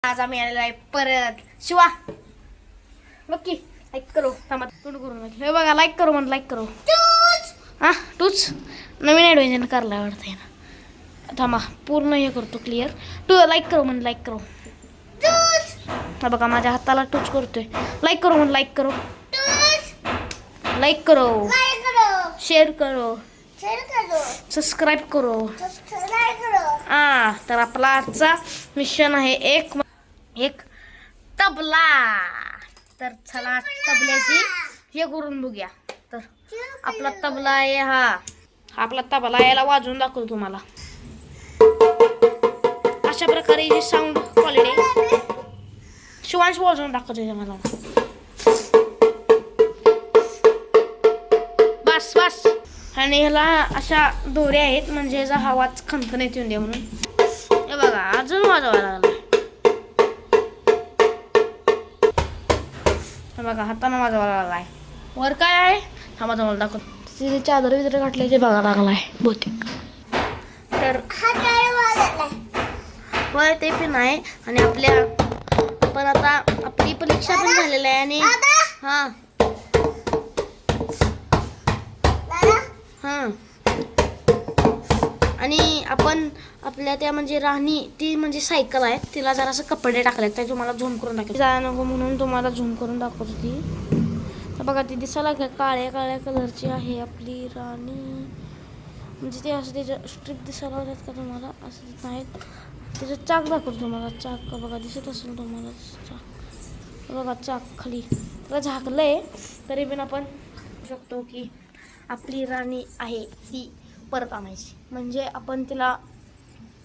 आज आम्ही आलेलो आहे परत शिवा बघ की लाईक करू थांबा तोंड करून हे बघा लाईक करू म्हणून लाईक करू हा तूच नवीन ॲडव्हेंचर करला वाटतंय ना थांबा पूर्ण हे करतो क्लिअर तू लाईक करू म्हणून लाईक करू हा बघा माझ्या हाताला टूच करतोय लाईक करू म्हणून लाईक करू लाईक करो शेअर करो सबस्क्राईब करो हा तर आपला आजचा मिशन आहे एक तबला तर चला तबल्याची हे करून बघूया तर आपला तबला आहे हा आपला तबला याला वाजवून दाखवतो तुम्हाला अशा प्रकारे ही साऊंड क्वालिटी शिवांश वाजवून दाखवतो मला बस बस आणि ह्याला अशा दोऱ्या आहेत म्हणजे याचा आवाज खणखणीत येऊन दे म्हणून हे बघा अजून वाजवायला लागला हे बघा हाताने वाजवायला लागलाय वर काय आहे थांबा तुम्हाला दाखवतो तिथे चादर विदर घातले ते बघा लागलाय बहुतेक तर होय ते पण आहे आणि आपल्या पण आता आपली परीक्षा पण झालेली आहे आणि हां हां आणि आपण आपल्या त्या म्हणजे राणी ती म्हणजे सायकल आहे तिला जरासं कपडे टाकले ते तुम्हाला झूम करून दाखवते जायला नको म्हणून तुम्हाला झूम करून दाखवतो ती तर बघा ती दिसायला काळ्या काळ्या कलरची आहे आपली राणी म्हणजे ते असं त्याच्या स्ट्रिप दिसायला लागतात का तुम्हाला असं दिसत नाहीत त्याचं चाक दाखवतो तुम्हाला चाक बघा दिसत असेल तुम्हाला चाक बघा चाक खाली त्याला झाकलं आहे तरी पण आपण शकतो की आपली राणी आहे ती परत आणायची म्हणजे आपण तिला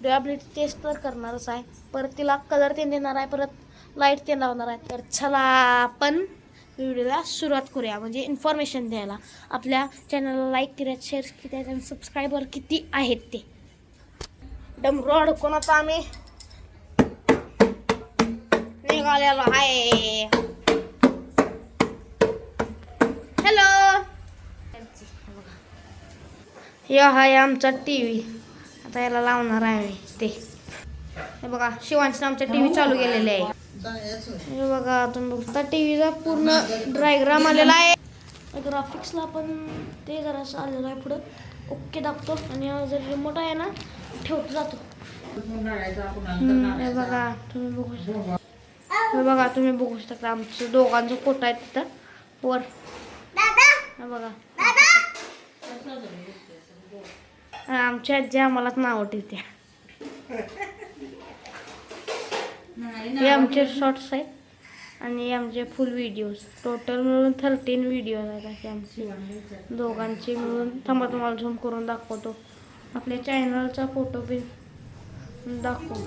ड्युरेबिलिटी टेस्ट तर करणारच आहे परत तिला कलर ते देणार आहे परत लाईट ते लावणार आहे तर चला आपण व्हिडिओला सुरुवात करूया म्हणजे इन्फॉर्मेशन द्यायला आपल्या चॅनलला लाईक केल्या शेअर किती आहेत आणि सबस्क्रायबर किती आहेत ते एकदम रॉड कोणाचा आम्ही निघालेलो आहे हॅलो हे आहे आमचा टीव्ही आता याला लावणार आहे ते हे बघा शिवांशने आमचा टीव्ही चालू केलेले आहे हे बघा तुम्ही बघता टीव्हीचा पूर्ण डायग्राम आलेला आहे ग्राफिक्सला पण ते जरासं आलेलं आहे पुढं ओके दाबतो आणि जर रिमोट आहे ना ठेवतो जातो हे बघा तुम्ही बघू शकता आमचं दोघांचं फोटो आहे तिथं वर हे बघा आमच्या आजी आम्हालाच नाव ठेवत्या हे आमचे शॉर्ट्स आहेत आणि आमचे फुल व्हिडिओज टोटल मिळून 13 व्हिडिओज आहेत असे आमचे दोघांचे मिळून थांबा तुम्हाला झूम करून दाखवतो आपल्या चॅनलचा फोटो पण दाखवू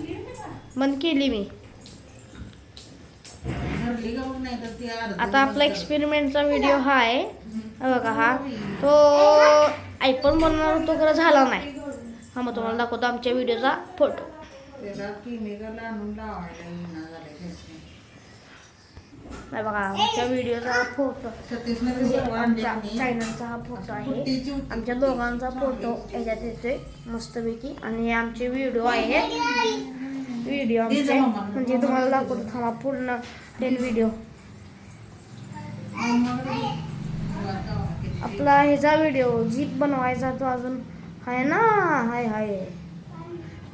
बंद केली मी आता आपला एक्सपेरिमेंटचा व्हिडिओ हा आहे बघा हा तो आयफोन बनवणार तो खरं झाला नाही हा मग तुम्हाला दाखवतो आमच्या व्हिडिओचा फोटो नाही बघा आमच्या व्हिडिओचा फोटो आमच्या चॅनलचा हा फोटो आहे आमच्या दोघांचा फोटो याच्यात येतोय मस्तपैकी आणि आमचे व्हिडिओ आहे व्हिडिओ आमचे म्हणजे तुम्हाला दाखवतो थांबा पूर्ण 10 व्हिडिओ आपला ह्याचा व्हिडिओ जीप बनवायचा तो अजून आहे ना हाय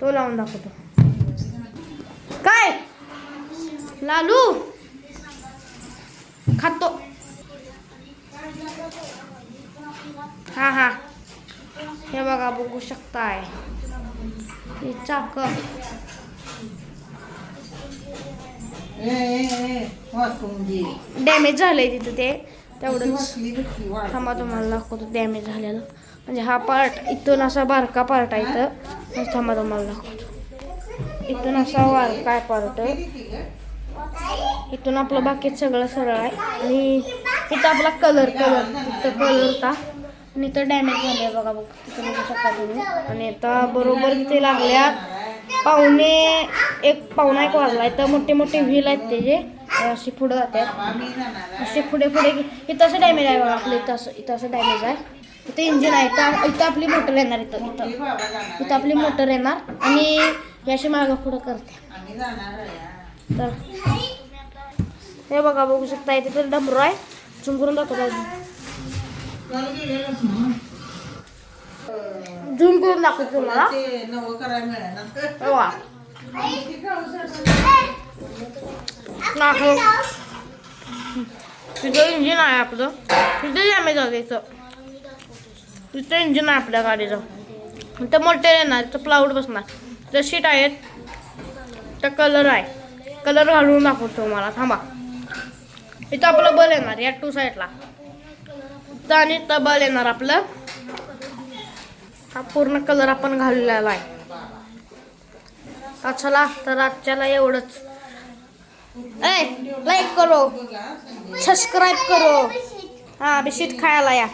तो लावून दाखवतो काय लालू खातो हा हे बघा बघू शकताय हे चाक डॅमेज झालंय तिथं ते तेवढंच थांबा तुम्हाला दाखवतो डॅमेज झालेलं म्हणजे हा पार्ट इथून असा बारका पार्ट आहे इथं थांबा तुम्हाला दाखवतो इथून असा बारका पार्ट इथून आपलं बाकी सगळं सरळ आहे आणि इथं आपला कलर इथं कलर होता आणि इथं डॅमेज झालं आहे बघा तिथं बघू शकता तुम्ही आणि आता बरोबर तिथे लागल्या पावणे एक वाजला इथं मोठे व्हील आहेत त्याचे असे पुढे जातात असे पुढे इथं असं डॅमेज आहे बघा आपलं इथं असं डॅमेज आहे इथं इंजिन आहे इथं आपली मोटर येणार इथं आपली मोटर येणार आणि याशी मागं पुढं करते तर हे बघा बघू शकता इथे तर डमरू आहे झूम करून दाखवतो झूम करून दाखवतो तुम्हाला तिथं इंजिन आहे आपलं तिथे आम्ही जायचं तिथं इंजिन आहे आपल्या गाडीचं इथं मोठे येणार इथं प्लाऊड बसणार इथं शीट आहेत तर कलर आहे कलर घालून दाखवतो मला थांबा इथं आपलं बल येणार या 2 साईडला इथं आणि इथं बल येणार आपलं हा पूर्ण कलर आपण घाललेला आहे चला तर आजच्याला एवढंच लाईक करो सबस्क्राईब करो हा बिस्किट खायला या